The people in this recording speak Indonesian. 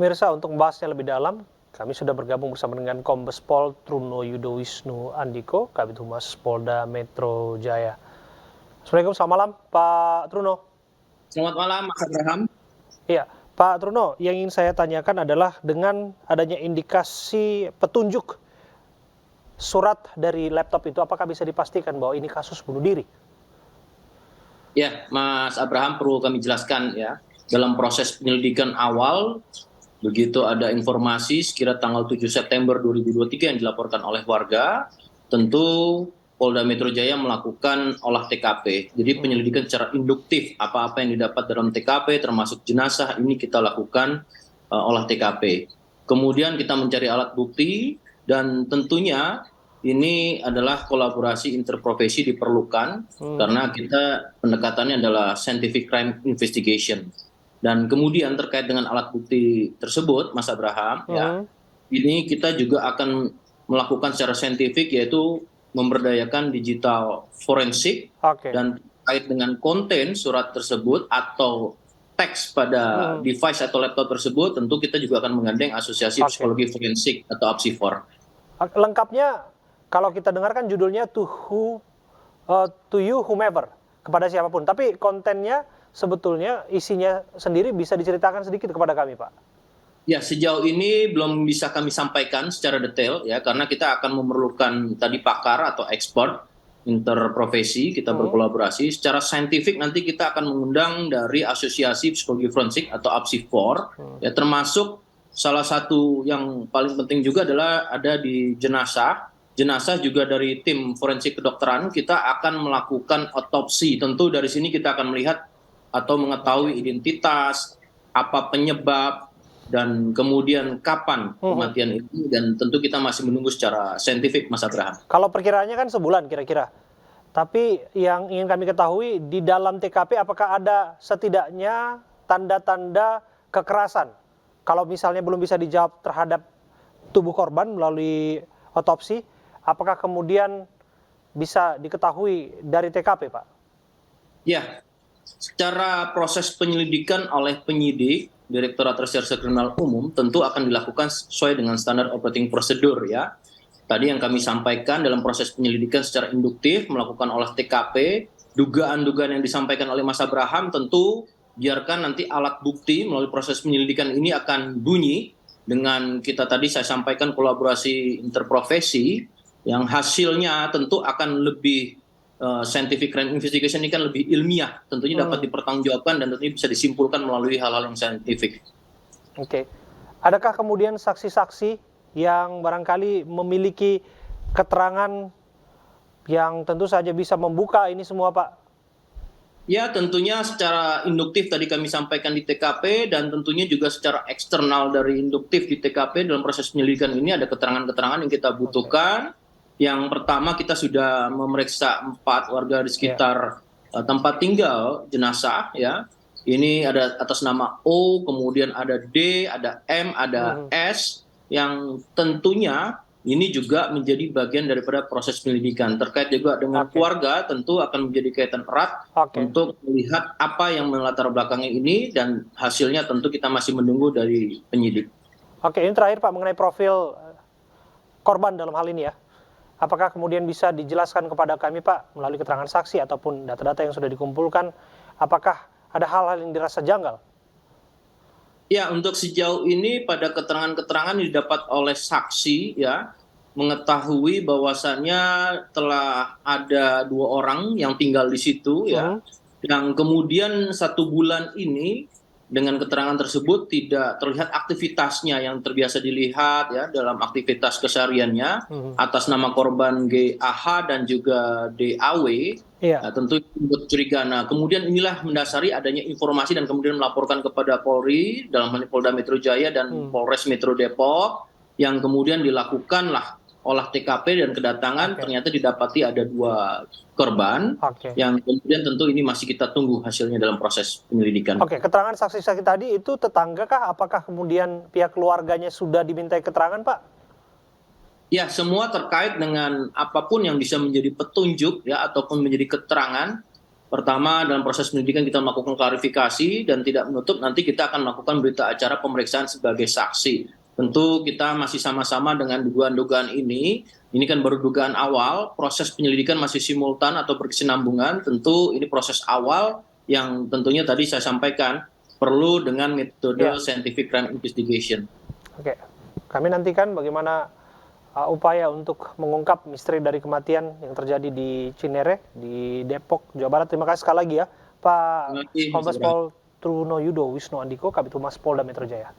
Pemirsa, untuk membahasnya lebih dalam, kami sudah bergabung bersama dengan Kombes Pol Truno Yudo Wisnu Andiko, Kabid Humas Polda Metro Jaya. Assalamualaikum, selamat malam Pak Truno. Selamat malam Mas Abraham. Iya, Pak Truno, yang ingin saya tanyakan adalah dengan adanya indikasi petunjuk surat dari laptop itu, apakah bisa dipastikan bahwa ini kasus bunuh diri? Ya, Mas Abraham, perlu kami jelaskan ya, dalam proses penyelidikan awal, begitu ada informasi sekira tanggal 7 September 2023 yang dilaporkan oleh warga, tentu Polda Metro Jaya melakukan olah TKP. Jadi penyelidikan secara induktif, apa-apa yang didapat dalam TKP termasuk jenazah ini kita lakukan olah TKP. Kemudian kita mencari alat bukti dan tentunya ini adalah kolaborasi interprofesi diperlukan karena kita pendekatannya adalah scientific crime investigation. Dan kemudian terkait dengan alat bukti tersebut, Mas Abraham, ya, ini kita juga akan melakukan secara saintifik, yaitu memberdayakan digital forensik dan terkait dengan konten surat tersebut atau teks pada device atau laptop tersebut, tentu kita juga akan menggandeng Asosiasi Psikologi Forensik atau APSIFOR. Lengkapnya, kalau kita dengarkan judulnya to you whomever, kepada siapapun. Tapi kontennya sebetulnya isinya sendiri bisa diceritakan sedikit kepada kami, Pak? Ya, sejauh ini belum bisa kami sampaikan secara detail ya, karena kita akan memerlukan tadi pakar atau expert interprofesi, kita berkolaborasi secara saintifik. Nanti kita akan mengundang dari Asosiasi Psikologi Forensik atau APSIFOR, ya, termasuk salah satu yang paling penting juga adalah ada di jenazah juga dari tim forensik kedokteran, kita akan melakukan otopsi. Tentu dari sini kita akan melihat atau mengetahui identitas, apa penyebab, dan kemudian kapan kematian itu, dan tentu kita masih menunggu secara saintifik, Mas Abraham. Kalau perkiraannya kan sebulan kira-kira. Tapi yang ingin kami ketahui, di dalam TKP apakah ada setidaknya tanda-tanda kekerasan? Kalau misalnya belum bisa dijawab terhadap tubuh korban melalui otopsi, apakah kemudian bisa diketahui dari TKP, Pak? Ya, secara proses penyelidikan oleh penyidik, Direktorat Reserse Kriminal Umum, tentu akan dilakukan sesuai dengan standar operating procedure ya. Tadi yang kami sampaikan dalam proses penyelidikan secara induktif, melakukan olah TKP, dugaan-dugaan yang disampaikan oleh Mas Abraham tentu biarkan nanti alat bukti melalui proses penyelidikan ini akan bunyi dengan kita tadi saya sampaikan kolaborasi interprofesi yang hasilnya tentu akan lebih scientific crime investigation ini kan lebih ilmiah, tentunya dapat dipertanggungjawabkan dan tentunya bisa disimpulkan melalui hal-hal yang saintifik. Oke. Adakah kemudian saksi-saksi yang barangkali memiliki keterangan yang tentu saja bisa membuka ini semua, Pak? Ya, tentunya secara induktif tadi kami sampaikan di TKP, dan tentunya juga secara eksternal dari induktif di TKP dalam proses penyelidikan ini ada keterangan-keterangan yang kita butuhkan. Yang pertama, kita sudah memeriksa 4 warga di sekitar tempat tinggal jenazah ya. Ini ada atas nama O, kemudian ada D, ada M, ada S, yang tentunya ini juga menjadi bagian daripada proses penyelidikan. Terkait juga dengan keluarga, tentu akan menjadi kaitan erat untuk melihat apa yang melatar belakangnya ini, dan hasilnya tentu kita masih menunggu dari penyidik. Oke, ini terakhir Pak, mengenai profil korban dalam hal ini ya. Apakah kemudian bisa dijelaskan kepada kami, Pak, melalui keterangan saksi ataupun data-data yang sudah dikumpulkan, apakah ada hal-hal yang dirasa janggal? Ya, untuk sejauh ini pada keterangan-keterangan yang didapat oleh saksi ya, mengetahui bahwasannya telah ada 2 orang yang tinggal di situ ya, yang kemudian 1 bulan ini dengan keterangan tersebut tidak terlihat aktivitasnya yang terbiasa dilihat ya dalam aktivitas kesehariannya atas nama korban GAH dan juga DAW. Nah, tentu itu curiga. Nah, kemudian inilah mendasari adanya informasi dan kemudian melaporkan kepada Polri dalam hal Polda Metro Jaya dan Polres Metro Depok, yang kemudian dilakukanlah olah TKP dan kedatangan. Ternyata didapati ada 2 korban yang kemudian tentu ini masih kita tunggu hasilnya dalam proses penyelidikan. Oke, keterangan saksi-saksi tadi itu tetangga kah? Apakah kemudian pihak keluarganya sudah dimintai keterangan, Pak? Ya, semua terkait dengan apapun yang bisa menjadi petunjuk ya ataupun menjadi keterangan Pertama, dalam proses penyidikan kita melakukan klarifikasi dan tidak menutup nanti kita akan melakukan berita acara pemeriksaan sebagai saksi. Tentu kita masih sama-sama dengan dugaan-dugaan ini. Ini kan baru dugaan awal, proses penyelidikan masih simultan atau berkesinambungan. Tentu ini proses awal yang tentunya tadi saya sampaikan perlu dengan metode scientific crime investigation. Oke, kami nantikan bagaimana upaya untuk mengungkap misteri dari kematian yang terjadi di Cinere, di Depok, Jawa Barat. Terima kasih sekali lagi ya, Pak Kombes Pol Truno Yudo Wisnu Andiko, Kabid Humas Polda Metro Jaya.